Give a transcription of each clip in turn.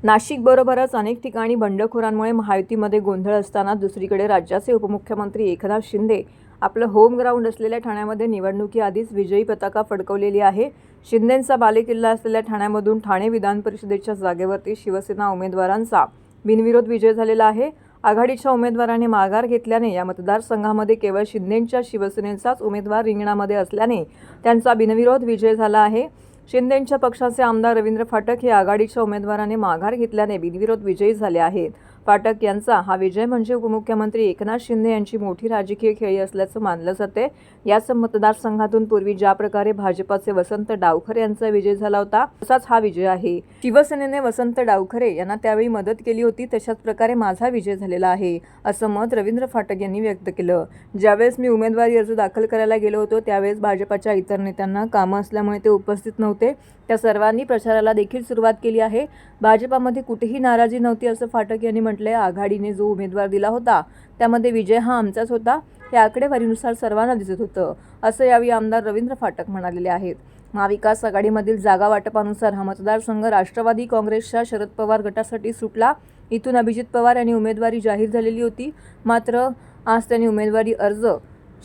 नाशिकबरोबरच अनेक ठिकाणी बंडखोरांमुळे महायुतीमध्ये गोंधळ असताना दुसरीकडे राज्याचे उपमुख्यमंत्री एकनाथ शिंदे आपलं होम ग्राउंड असलेल्या ठाण्यामध्ये निवडणुकीआधीच विजयी पताका फडकवलेली आहे। शिंदेंचा बालेकिल्ला असलेल्या ठाण्यामधून ठाणे विधान परिषदेच्या जागेवरती शिवसेना उमेदवारांचा बिनविरोध विजय झालेला आहे। आघाडीच्या उमेदवारांनी माघार घेतल्याने या मतदारसंघामध्ये केवळ शिंदेंच्या शिवसेनेचाच उमेदवार रिंगणामध्ये असल्याने त्यांचा बिनविरोध विजय झाला आहे। शिंदेंच्या पक्षाचे आमदार रवींद्र फाटक हे आघाडीच्या उमेदवाराने माघार घेतल्याने बिनविरोध विजयी झाले आहेत। फाटक यांचा हा विजय म्हणजे उपमुख्यमंत्री एकनाथ शिंदे यांची मोठी राजकीय खेळी असल्याचं मानलं जाते। याच मतदारसंघातून पूर्वी ज्या प्रकारे भाजपाचे वसंत डावखरे यांचा विजय झाला होता तसाच हा विजय आहे। शिवसेनेने वसंत डावखरे यांना त्यावेळी मदत केली होती, तशाच प्रकारे माझा विजय झालेला आहे असं मत रवींद्र फाटक यांनी व्यक्त केलं। ज्यावेळेस मी उमेदवारी अर्ज दाखल करायला गेलो होतो त्यावेळेस भाजपाच्या इतर नेत्यांना कामं असल्यामुळे ते उपस्थित नव्हते। त्या सर्वांनी प्रचाराला देखील सुरुवात केली आहे। भाजपामध्ये कुठेही नाराजी नव्हती असं फाटक यांनी म्हटलंय। आघाडीने जो उमेदवार दिला होता त्यामध्ये विजय हा आमचाच होता हे आकडेवारीनुसार सर्वांना दिसत होतं असं यावेळी आमदार रवींद्र फाटक म्हणालेले आहेत। महाविकास आघाडीमधील जागा वाटपानुसार हा मतदारसंघ राष्ट्रवादी काँग्रेसच्या शरद पवार गटासाठी सुटला। इथून अभिजित पवार यांनी उमेदवारी जाहीर झालेली होती, मात्र आज त्यांनी उमेदवारी अर्ज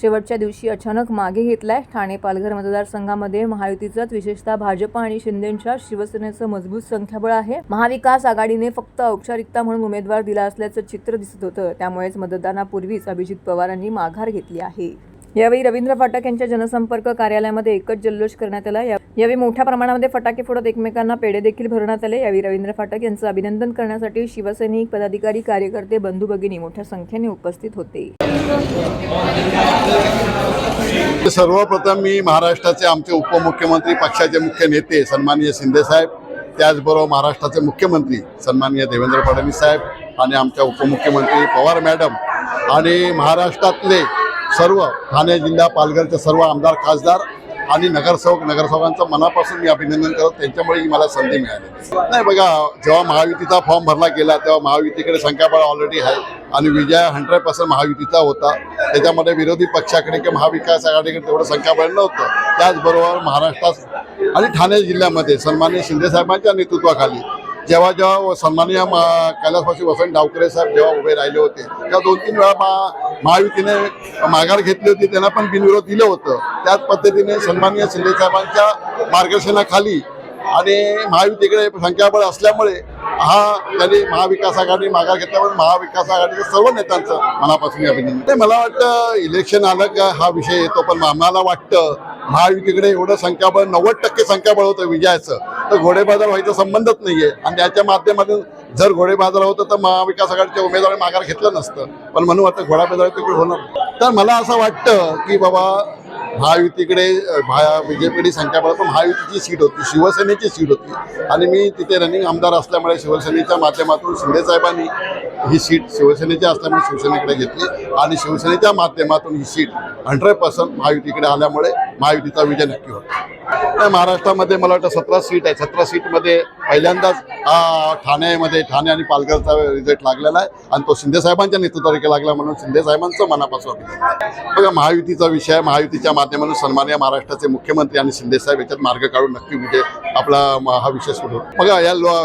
शेवटच्या दिवशी अचानक मागे घेतलाय। ठाणे पालघर मतदारसंघामध्ये महायुतीचाच विशेषतः भाजप आणि शिंदेंच्या शिवसेनेचं मजबूत संख्याबळ आहे। महाविकास आघाडीने फक्त औपचारिकता म्हणून उमेदवार दिला असल्याचं चित्र दिसत होतं, त्यामुळेच मतदानापूर्वीच अभिजित पवारांनी माघार घेतली आहे। यावेळी रवींद्र फाटक यांच्या जनसंपर्क कार्यालयामध्ये एकच जल्लोष करण्यात आला। यावेळी मोठ्या प्रमाणामध्ये फटाके फोडत एकमेकांना पेढे देखील भरवण्यात आले। यावेळी रवींद्र फाटक यांचं अभिनंदन करण्यासाठी शिवसैनिक, पदाधिकारी, कार्यकर्ते, बंधू भगिनी मोठ्या संख्येने उपस्थित होते। सर्वप्रथम मी महाराष्ट्राचे आमचे उपमुख्यमंत्री, पक्षाचे मुख्य नेते सन्माननीय शिंदे साहेब, त्याचबरोबर महाराष्ट्राचे मुख्यमंत्री सन्माननीय देवेंद्र फडणवीस साहेब आणि आमच्या उपमुख्यमंत्री पवार मॅडम आणि महाराष्ट्रातले सर्व ठाणे जिल्हा पालघरचे सर्व आमदार, खासदार आणि नगरसेवकांचं मनापासून मी अभिनंदन करतो। त्यांच्यामुळे ही मला संधी मिळाली नाही। बघा, जेव्हा महायुतीचा फॉर्म भरला गेला तेव्हा महायुतीकडे संख्याबळ ऑलरेडी आहे आणि विजय 100% महायुतीचा होता। त्याच्यामध्ये विरोधी पक्षाकडे किंवा महाविकास आघाडीकडे तेवढं संख्याबळ नव्हतं। त्याचबरोबर महाराष्ट्रात आणि ठाणे जिल्ह्यामध्ये सन्माननीय शिंदे साहेबांच्या नेतृत्वाखाली जेव्हा सन्माननीय कैलासवासी वसंत डावखरे साहेब जेव्हा उभे राहिले होते तेव्हा 2-3 वेळा महायुतीने माघार घेतली होती, त्यांना पण बिनविरोध दिलं होतं। त्याच पद्धतीने सन्माननीय शिंदे साहेबांच्या मार्गदर्शनाखाली आणि महायुतीकडे संख्याबळ असल्यामुळे त्यांनी महाविकास आघाडी माघार घेतल्यामुळे महाविकास आघाडीच्या सर्व नेत्यांचं मनापासून अभिनंदन। मला वाटतं इलेक्शन आलं का हा विषय येतो, पण आम्हाला वाटतं महायुतीकडे एवढं संख्याबळ 90% संख्याबळ होतं विजयाचं, तर घोडेबाजार व्हायचा संबंधच नाहीये। आणि त्याच्या माध्यमातून जर घोडेबाजार होतं तर महाविकास आघाडीच्या उमेदवारांनी माघार घेतलं नसतं, पण म्हणून वाटतं घोडेबाजार तिकडे होणार। तर मला असं वाटतं की बाबा महायुतीकडे बीजेपीकडे संख्याबळ, पण महायुतीची सीट होती, शिवसेनेची सीट होती आणि मी तिथे रनिंग आमदार असल्यामुळे शिवसेनेच्या माध्यमातून शिंदे साहेबांनी ही सीट शिवसेनेची असल्यामुळे शिवसेनेकडे घेतली आणि शिवसेनेच्या माध्यमातून ही सीट 100% महायुतीकडे आल्यामुळे महायुतीचा विजय नक्की होता। महाराष्ट्रामध्ये मला वाटतं 17 सीट आहे। 17 सीटमध्ये पहिल्यांदाच ठाणे आणि पालघरचा रिझल्ट लागलेला आहे आणि तो शिंदे साहेबांच्या नेतृत्वाखाली लागला, म्हणून शिंदे साहेबांचं मनापासून अभिनंदन। बघा, महायुतीचा विषय, महायुतीच्या माध्यमातून सन्माननीय महाराष्ट्राचे मुख्यमंत्री आणि शिंदे साहेब याच्यात मार्ग काढून नक्की विजय आपला हा विषय सुरू। बघा,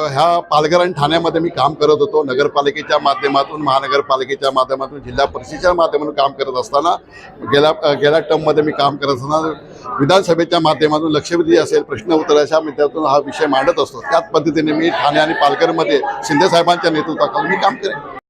ह्या पालघर आणि ठाण्यामध्ये मी काम करत होतो, नगरपालिकेच्या माध्यमातून, महानगरपालिकेच्या माध्यमातून, जिल्हा परिषदेच्या माध्यमातून काम करत असताना गेल्या टर्ममध्ये मी काम करत असताना विधानसभेच्या माध्यमातून लक्षवेधी असेल, प्रश्न उत्तर अशा माध्यमातून हा विषय मांडत असतो। त्याच पद्धतीने मी ठाणे आणि पालघरमध्ये शिंदे साहेबांच्या नेतृत्वाखाली मी काम करेन।